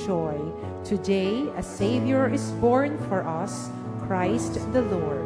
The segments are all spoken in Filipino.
joy. Today, a Savior is born for us, Christ the Lord.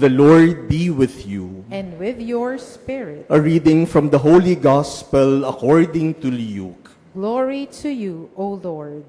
The Lord be with you. And with your spirit. A reading from the Holy Gospel according to Luke. Glory to you, O Lord.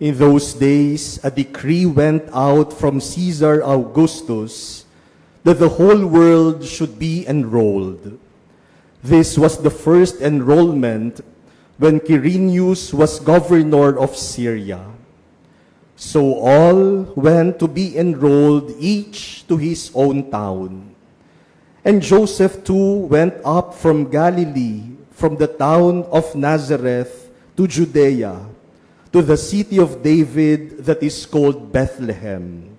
In those days, a decree went out from Caesar Augustus that the whole world should be enrolled. This was the first enrollment when Quirinius was governor of Syria. So all went to be enrolled, each to his own town. And Joseph too went up from Galilee, from the town of Nazareth to Judea, to the city of David that is called Bethlehem,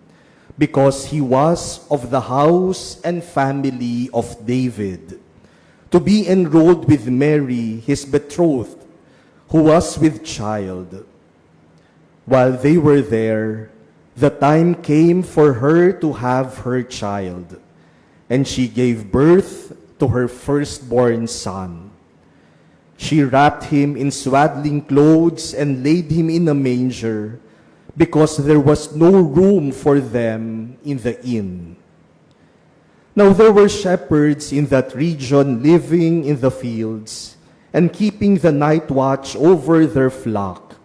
because he was of the house and family of David, to be enrolled with Mary, his betrothed, who was with child. While they were there, the time came for her to have her child, and she gave birth to her firstborn son. She wrapped him in swaddling clothes and laid him in a manger, because there was no room for them in the inn. Now there were shepherds in that region living in the fields and keeping the night watch over their flock.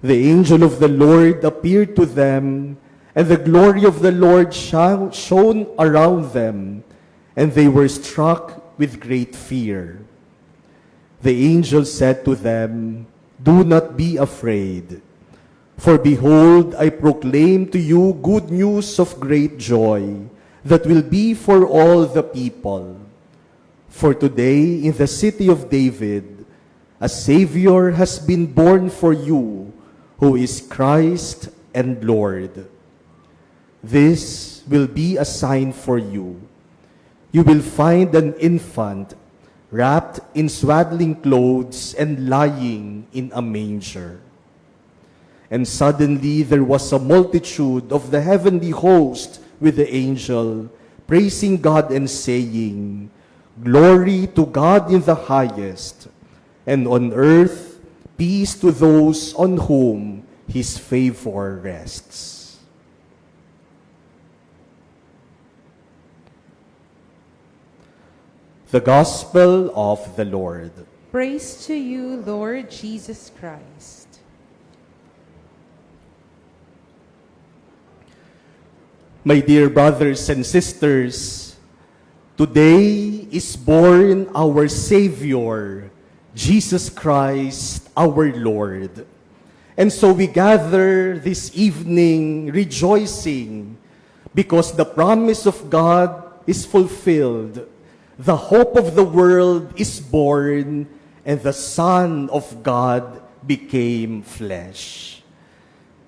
The angel of the Lord appeared to them, and the glory of the Lord shone around them, and they were struck with great fear. The angel said to them, "Do not be afraid, for behold, I proclaim to you good news of great joy that will be for all the people. For today in the city of David, a Savior has been born for you, who is Christ and Lord. This will be a sign for you. You will find an infant wrapped in swaddling clothes and lying in a manger." And suddenly there was a multitude of the heavenly host with the angel, praising God and saying, "Glory to God in the highest, and on earth peace to those on whom his favor rests." The Gospel of the Lord. Praise to you, Lord Jesus Christ. My dear brothers and sisters, today is born our Savior, Jesus Christ, our Lord. And so we gather this evening rejoicing because the promise of God is fulfilled. The hope of the world is born, and the Son of God became flesh.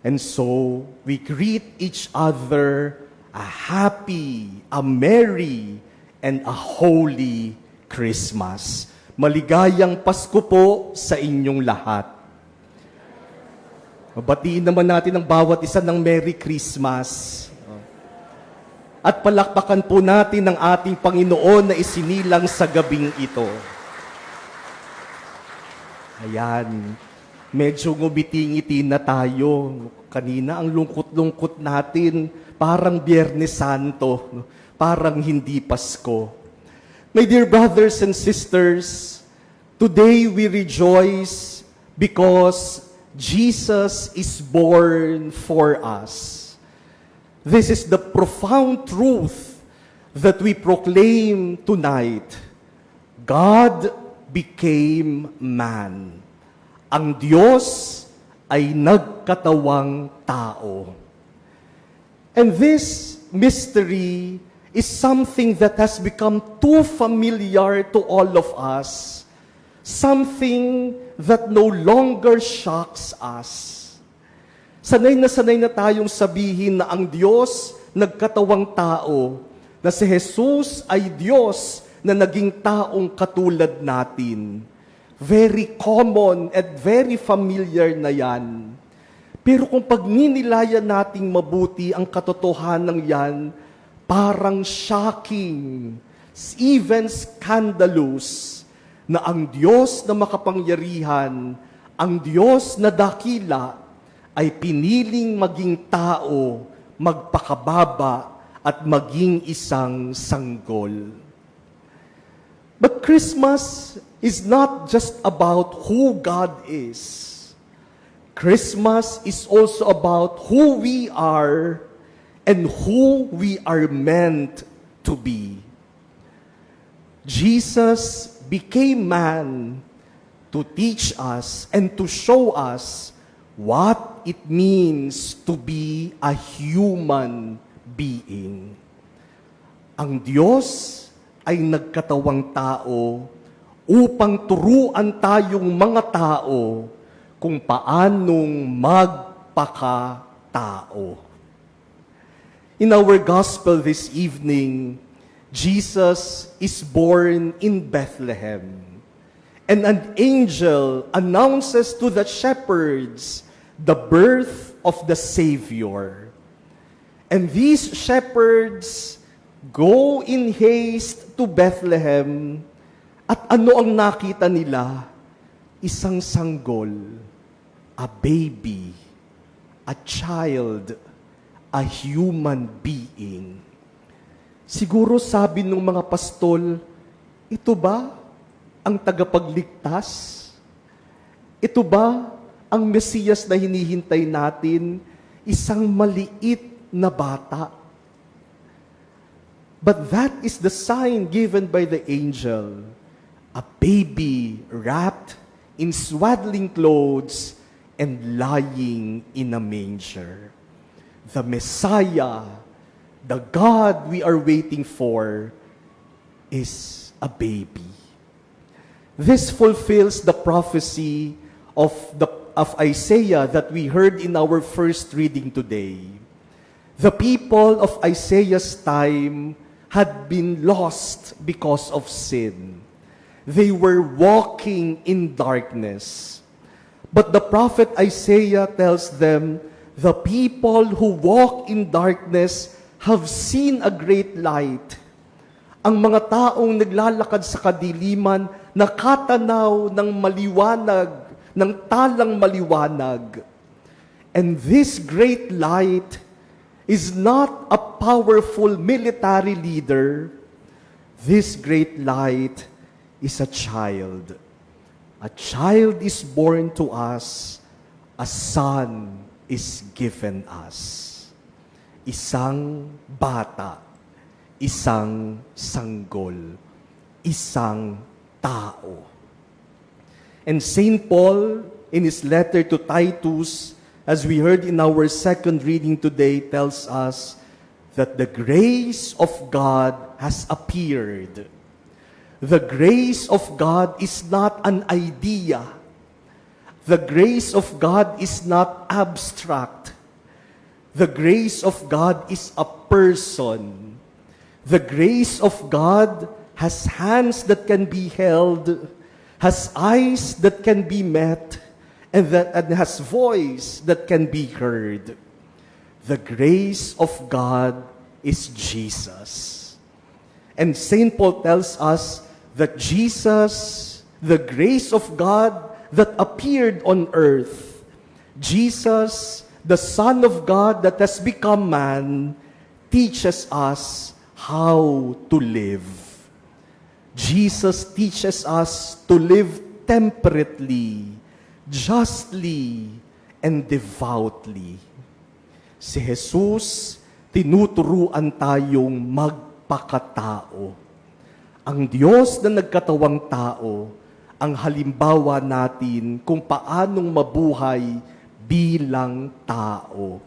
And so we greet each other a happy, a merry, and a holy Christmas. Maligayang Pasko po sa inyong lahat. Batiin naman natin ang bawat isa ng Merry Christmas. At palakpakan po natin ang ating Panginoon na isinilang sa gabing ito. Ayan, medyo ngumiti-ngiti na tayo. Kanina ang lungkot-lungkot natin, parang Biyernes Santo. parang hindi Pasko. My dear brothers and sisters, today we rejoice because Jesus is born for us. This is the profound truth that we proclaim tonight. God became man. Ang Diyos ay nagkatawang tao. And this mystery is something that has become too familiar to all of us, something that no longer shocks us. Sanay na tayong sabihin na ang Diyos nagkatawang tao, na si Jesus ay Diyos na naging taong katulad natin. Very common and very familiar na yan. Pero kung pagninilayan nating mabuti ang katotohanan yan, parang shocking, even scandalous, na ang Diyos na makapangyarihan, ang Diyos na dakila, ay piniling maging tao, magpakababa, at maging isang sanggol. But Christmas is not just about who God is. Christmas is also about who we are and who we are meant to be. Jesus became man to teach us and to show us what it means to be a human being. Ang Diyos ay nagkatawang tao upang turuan tayong mga tao kung paanong magpakatao. In our gospel this evening, Jesus is born in Bethlehem. And an angel announces to the shepherds the birth of the Savior. And these shepherds go in haste to Bethlehem. At ano ang nakita nila? Isang sanggol, a baby, a child, a human being. Siguro sabi ng mga pastol, ito ba ang tagapagligtas? Ito ba ang Mesiyas na hinihintay natin? Isang maliit na bata. But that is the sign given by the angel. A baby wrapped in swaddling clothes and lying in a manger. The Messiah, the God we are waiting for, is a baby. This fulfills the prophecy of Isaiah that we heard in our first reading today. The people of Isaiah's time had been lost because of sin. They were walking in darkness. But the prophet Isaiah tells them, the people who walk in darkness have seen a great light. Ang mga taong naglalakad sa kadiliman, nakatanaw ng maliwanag, ng talang maliwanag. And this great light is not a powerful military leader. This great light is a child. A child is born to us. A son is given us. Isang bata, isang sanggol, isang tao. And St. Paul, in his letter to Titus, as we heard in our second reading today, tells us that the grace of God has appeared. The grace of God is not an idea. The grace of God is not abstract. The grace of God is a person. The grace of God has hands that can be held, has eyes that can be met, and has voice that can be heard. The grace of God is Jesus. And St. Paul tells us that Jesus, the grace of God that appeared on earth, Jesus, the Son of God that has become man, teaches us how to live. Jesus teaches us to live temperately, justly, and devoutly. Si Jesus, tinuturuan tayong magpakatao. Ang Diyos na nagkatawang tao, ang halimbawa natin kung paanong mabuhay bilang tao.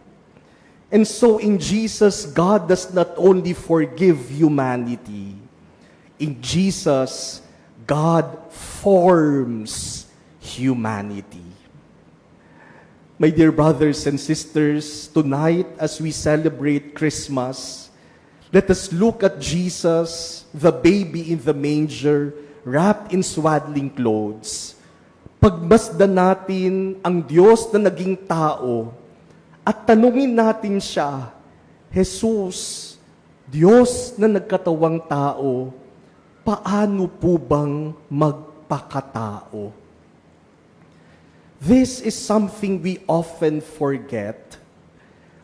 And so in Jesus, God does not only forgive humanity. In Jesus, God forms humanity. My dear brothers and sisters, tonight as we celebrate Christmas, let us look at Jesus, the baby in the manger, wrapped in swaddling clothes. Pagmasdan natin ang Diyos na naging tao at tanungin natin siya, Jesus, Diyos na nagkatawang tao, paano po bang magpakatao? This is something we often forget.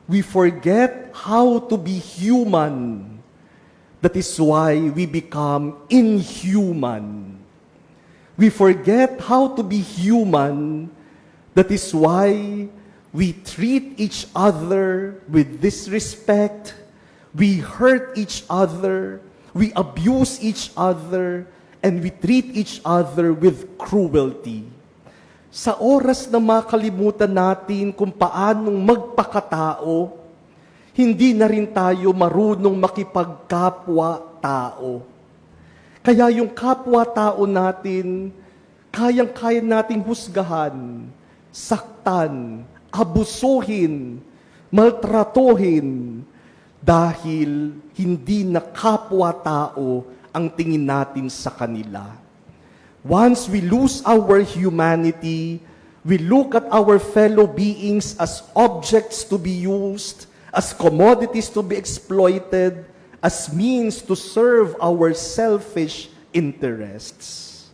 We forget how to be human. That is why we become inhuman. We forget how to be human. That is why we treat each other with disrespect. We hurt each other. We abuse each other. And we treat each other with cruelty. Sa oras na makalimutan natin kung paanong magpakatao, hindi na rin tayo marunong makipagkapwa-tao. Kaya yung kapwa-tao natin, kayang-kaya nating husgahan, saktan, abusuhin, maltratuhin, dahil hindi na kapwa-tao ang tingin natin sa kanila. Once we lose our humanity, we look at our fellow beings as objects to be used, as commodities to be exploited, as means to serve our selfish interests.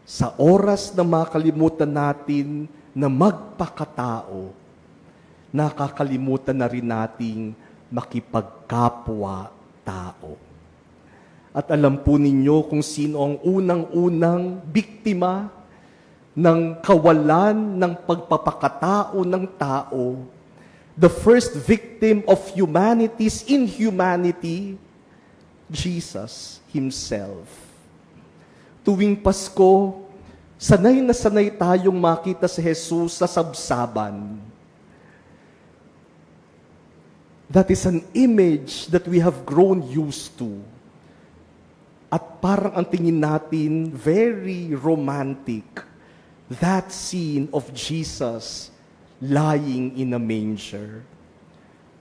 Sa oras na makalimutan natin na magpakatao, nakakalimutan na rin nating makipagkapwa-tao. At alam po ninyo kung sino ang unang-unang biktima ng kawalan ng pagpapakatao ng tao. The first victim of humanity's inhumanity, Jesus Himself. Tuwing Pasko, sanay na sanay tayong makita si Jesus sa sabsaban. That is an image that we have grown used to. At parang ang tingin natin, very romantic, that scene of Jesus lying in a manger.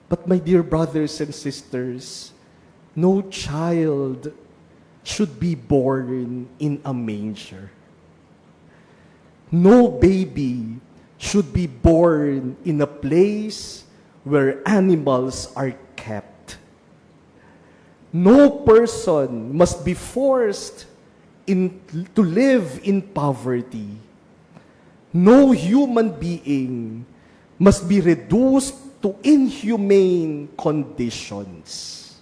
But my dear brothers and sisters, no child should be born in a manger. No baby should be born in a place where animals are kept. No person must be forced to live in poverty. No human being must be reduced to inhumane conditions.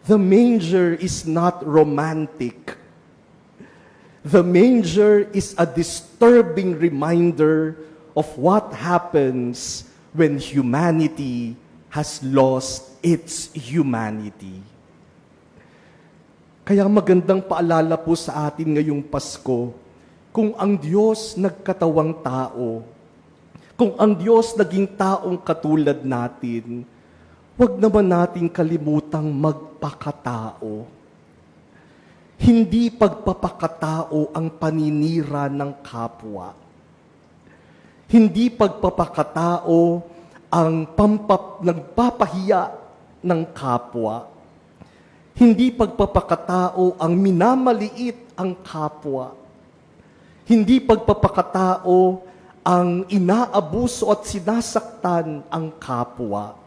The manger is not romantic. The manger is a disturbing reminder of what happens when humanity has lost its humanity. Kaya magandang paalala po sa atin ngayong Pasko, kung ang Diyos nagkatawang tao, kung ang Diyos naging taong katulad natin, huwag naman natin kalimutang magpakatao. Hindi pagpapakatao ang paninira ng kapwa. Hindi pagpapakatao ang nagpapahiya ng kapwa. Hindi pagpapakatao ang minamaliit ang kapwa. Hindi pagpapakatao ang inaabuso at sinasaktan ang kapwa.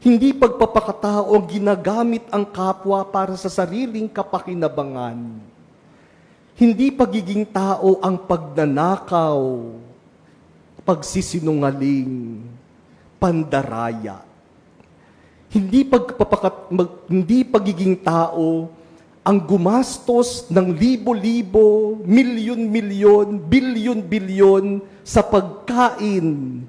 Hindi pagpapakatao ang ginagamit ang kapwa para sa sariling kapakinabangan. Hindi pagiging tao ang pagnanakaw, pagsisinungaling, pandaraya. Hindi pagiging tao ang gumastos ng libo-libo, milyon-milyon, bilyon-bilyon sa pagkain,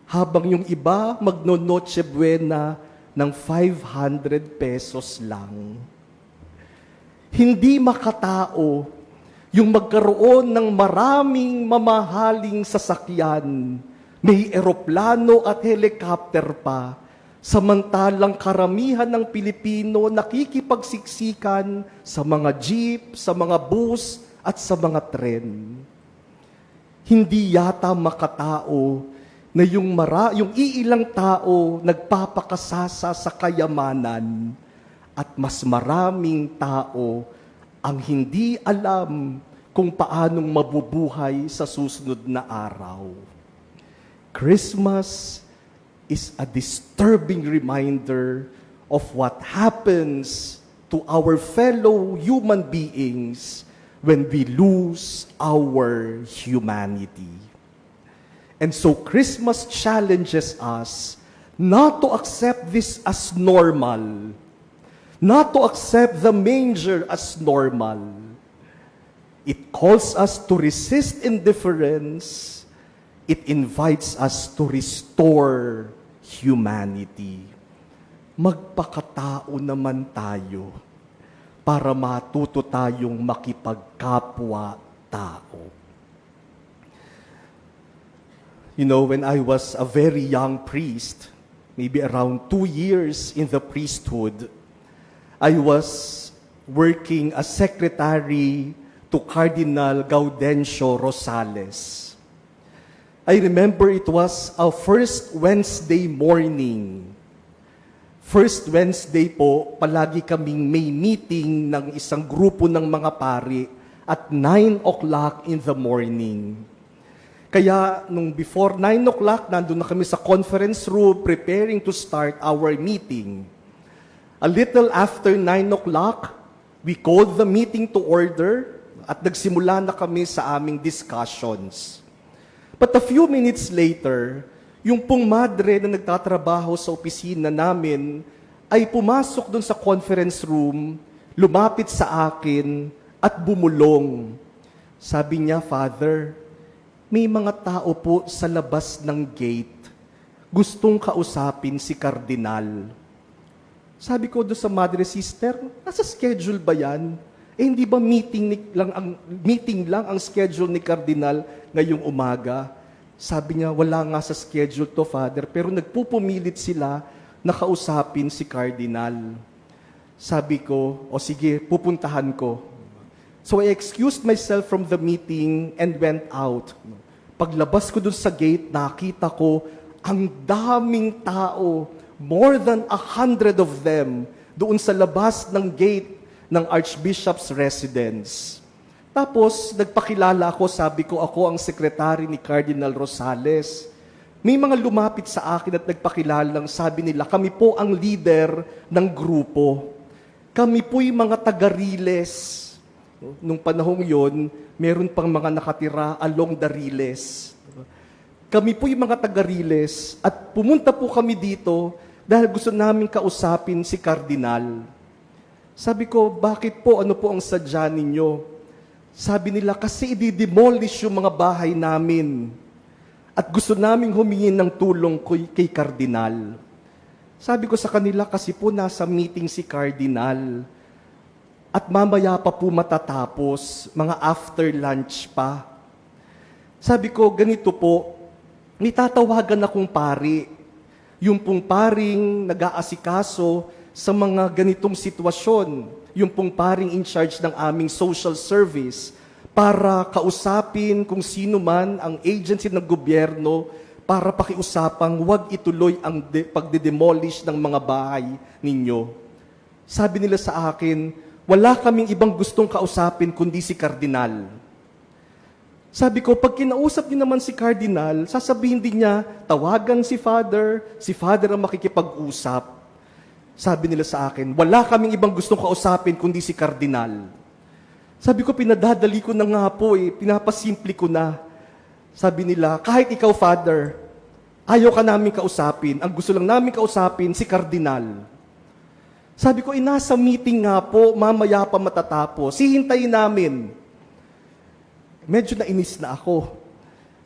habang yung iba magno-Noche Buena ng 500 pesos lang. Hindi makatao yung magkaroon ng maraming mamahaling sasakyan, may eroplano at helicopter pa, samantalang karamihan ng Pilipino nakikipagsiksikan sa mga jeep, sa mga bus, at sa mga tren. Hindi yata makatao na yung iilang tao nagpapakasasa sa kayamanan at mas maraming tao ang hindi alam kung paanong mabubuhay sa susunod na araw. Christmas is a disturbing reminder of what happens to our fellow human beings when we lose our humanity. And so Christmas challenges us not to accept this as normal, not to accept the manger as normal. It calls us to resist indifference. It invites us to restore humanity. Magpakatao naman tayo para matuto tayong makipagkapwa-tao. You know, when I was a very young priest, maybe around 2 years in the priesthood, I was working as secretary to Cardinal Gaudencio Rosales. I remember it was our first Wednesday morning. First Wednesday po, palagi kaming may meeting ng isang grupo ng mga pari at 9 o'clock in the morning. Kaya nung before 9 o'clock, nandun na kami sa conference room preparing to start our meeting. A little after 9 o'clock, we called the meeting to order at nagsimula na kami sa aming discussions. But a few minutes later, yung pong madre na nagtatrabaho sa opisina namin ay pumasok doon sa conference room, lumapit sa akin at bumulong. Sabi niya, "Father, may mga tao po sa labas ng gate. Gustong kausapin si Kardinal." Sabi ko doon sa madre, "Sister, nasa schedule ba yan? Hindi ba meeting lang ang schedule ni Kardinal ngayong umaga?" Sabi niya, "Wala nga sa schedule to, Father, pero nagpupumilit sila na kausapin si Kardinal." Sabi ko, "O sige, pupuntahan ko." So I excused myself from the meeting and went out. Paglabas ko dun sa gate, nakita ko ang daming tao, more than 100 of them, doon sa labas ng gate ng Archbishop's residence. Tapos, nagpakilala ako, sabi ko, ako ang sekretary ni Cardinal Rosales. May mga lumapit sa akin at nagpakilala, sabi nila, kami po ang leader ng grupo. Kami po'y mga taga-Riles. Nung panahong yon, meron pang mga nakatira along the Riles. Kami po'y mga taga-Riles at pumunta po kami dito dahil gusto namin kausapin si Kardinal. Sabi ko, bakit po? Ano po ang sadya ninyo? Sabi nila, kasi i-demolish yung mga bahay namin. At gusto naming humingi ng tulong kay Kardinal. Sabi ko sa kanila, kasi po nasa meeting si Kardinal. At mamaya pa po matatapos, mga after lunch pa. Sabi ko, ganito po, nitatawagan akong pari. Yung pong paring nag-aasikaso sa mga ganitong sitwasyon. Yung pong paring in charge ng aming social service para kausapin kung sino man ang agency ng gobyerno para pakiusapang huwag ituloy ang pagdedemolish ng mga bahay ninyo. Sabi nila sa akin, wala kaming ibang gustong kausapin kundi si Kardinal. Sabi ko, pag kinausap niyo naman si Kardinal, sasabihin din niya, tawagan si Father ang makikipag-usap. Sabi nila sa akin, wala kaming ibang gustong kausapin kundi si Kardinal. Sabi ko, pinadadali ko na nga po pinapasimple ko na. Sabi nila, kahit ikaw, Father, Ayaw ka namin kausapin. Ang gusto lang namin kausapin, si Kardinal. Sabi ko, nasa meeting nga po, mamaya pa matatapos. Hihintayin namin. Medyo nainis na ako.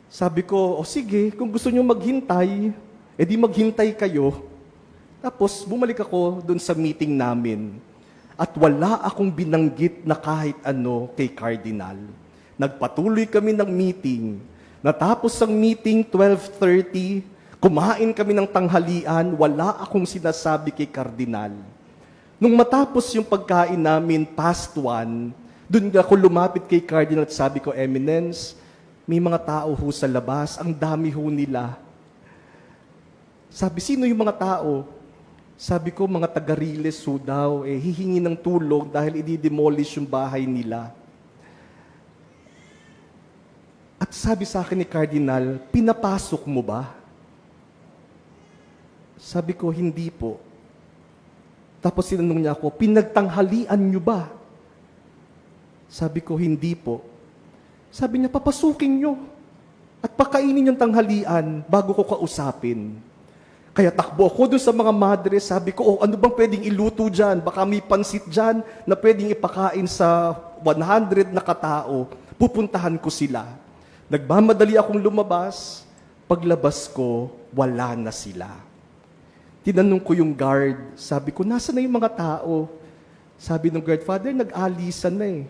Sabi ko, o sige, kung gusto nyo maghintay, edi maghintay kayo. Tapos bumalik ako doon sa meeting namin. At wala akong binanggit na kahit ano kay Cardinal. Nagpatuloy kami ng meeting. Natapos ang meeting, 12:30, kumain kami ng tanghalian, wala akong sinasabi kay Cardinal. Nung matapos yung pagkain namin, past 1, doon ako lumapit kay Cardinal at sabi ko, Eminence, may mga tao ho sa labas, ang dami ho nila. Sabi, sino yung mga tao? Sabi ko, mga taga-Riles ho daw, hihingi ng tulong dahil i-demolish yung bahay nila. At sabi sa akin ni Cardinal, pinapasok mo ba? Sabi ko, hindi po. Tapos sinanong niya ako, pinagtanghalian niyo ba? Sabi ko, hindi po. Sabi niya, papasukin niyo. At pakainin yung tanghalian bago ko kausapin. Kaya takbo ako doon sa mga madre, sabi ko, ano bang pwedeng iluto dyan? Baka may pansit dyan na pwedeng ipakain sa 100 na katao. Pupuntahan ko sila. Nagmamadali akong lumabas. Paglabas ko, wala na sila. Tinanong ko yung guard, sabi ko, nasa na yung mga tao? Sabi ng guard, Father, nag-alisan na eh.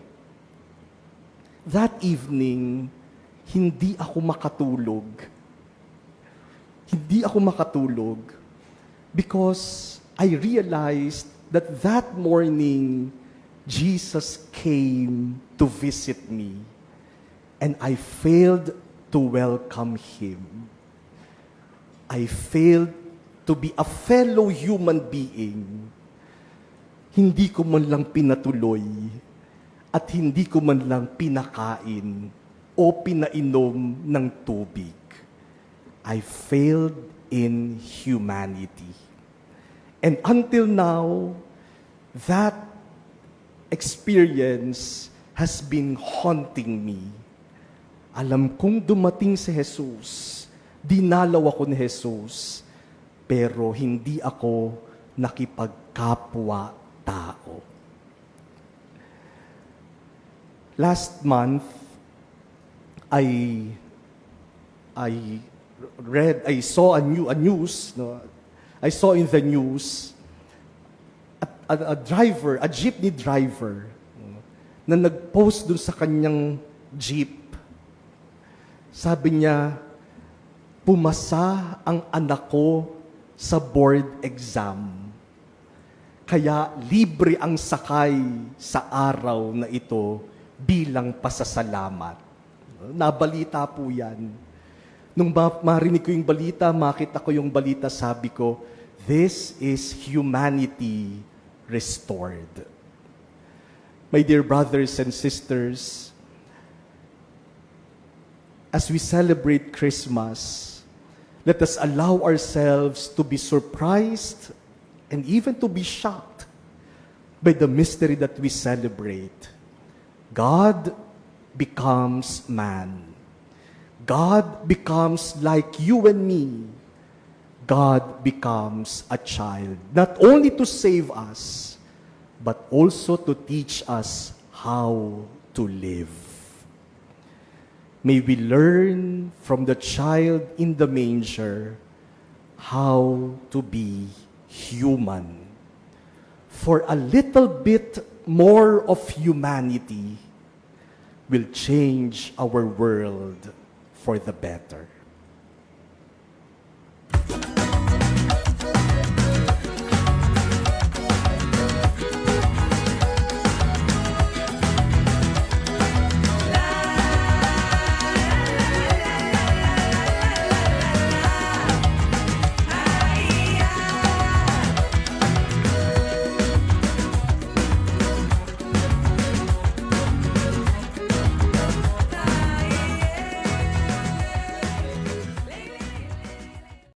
That evening, hindi ako makatulog. Hindi ako makatulog because I realized that that morning, Jesus came to visit me and I failed to welcome Him. I failed to be a fellow human being. Hindi ko man lang pinatuloy at hindi ko man lang pinakain o pinainom ng tubig. I failed in humanity. And until now, that experience has been haunting me. Alam kong dumating si Jesus, dinalaw ako ni Jesus, pero hindi ako nakipagkapwa-tao. Last month, I saw a news. No? I saw in the news a driver, a jeepney driver, na nag-post dun sa kanyang jeep. Sabi niya, pumasa ang anak ko sa board exam. Kaya libre ang sakay sa araw na ito bilang pasasalamat. Nabalita po yan. Nung marinig ko yung balita, makita ko yung balita, sabi ko, this is humanity restored. My dear brothers and sisters, as we celebrate Christmas, let us allow ourselves to be surprised and even to be shocked by the mystery that we celebrate. God becomes man. God becomes like you and me. God becomes a child, not only to save us, but also to teach us how to live. May we learn from the child in the manger how to be human. For a little bit more of humanity will change our world for the better.